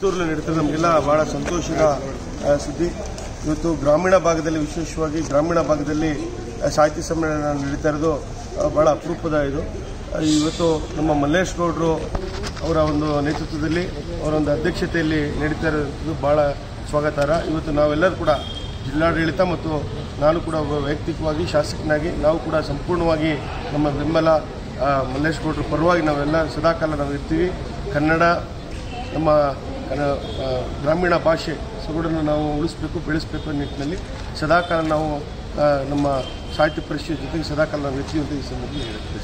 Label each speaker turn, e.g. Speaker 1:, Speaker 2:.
Speaker 1: ಚಿತ್ತೂರಲ್ಲಿ ನಡೀತಾರೆ ನಮಗೆಲ್ಲ ಭಾಳ ಸಂತೋಷದ ಸುದ್ದಿ. ಇವತ್ತು ಗ್ರಾಮೀಣ ಭಾಗದಲ್ಲಿ, ವಿಶೇಷವಾಗಿ ಗ್ರಾಮೀಣ ಭಾಗದಲ್ಲಿ ಸಾಹಿತ್ಯ ಸಮ್ಮೇಳನ ನಡೀತಾ ಇರೋದು ಭಾಳ ಅಪರೂಪದ ಇದು. ಇವತ್ತು ನಮ್ಮ ಮಲ್ಲೇಶ್ ಗೌಡರು ಅವರ ಒಂದು ನೇತೃತ್ವದಲ್ಲಿ, ಅವರ ಒಂದು ಅಧ್ಯಕ್ಷತೆಯಲ್ಲಿ ನಡೀತಾ ಇರೋದು ಭಾಳ ಸ್ವಾಗತಾರ್ಹ. ಇವತ್ತು ನಾವೆಲ್ಲರೂ ಕೂಡ ಜಿಲ್ಲಾಡಳಿತ ಮತ್ತು ನಾನು ಕೂಡ ವೈಯಕ್ತಿಕವಾಗಿ ಶಾಸಕನಾಗಿ ನಾವು ಕೂಡ ಸಂಪೂರ್ಣವಾಗಿ ನಮ್ಮ ಬೆಂಬಲ ಮಲ್ಲೇಶ್ ಗೌಡರ ಪರವಾಗಿ ನಾವೆಲ್ಲ ಸದಾಕಾಲ ನಾವು ಇರ್ತೀವಿ. ಕನ್ನಡ ನಮ್ಮ ಗ್ರಾಮೀಣ ಭಾಷೆ ಸೊಗಡನ್ನು ನಾವು ಉಳಿಸಬೇಕು, ಬೆಳೆಸಬೇಕು ಅನ್ನೋ ನಿಟ್ಟಿನಲ್ಲಿ ಸದಾಕಾಲ ನಾವು ನಮ್ಮ ಸಾಹಿತ್ಯ ಪರಿಷತ್ ಜೊತೆಗೆ ಸದಾಕಾಲ ನಾವು ಇರ್ತೀವಿ ಅಂತ ಈ ಸಂದರ್ಭದಲ್ಲಿ ಹೇಳ್ತೀವಿ.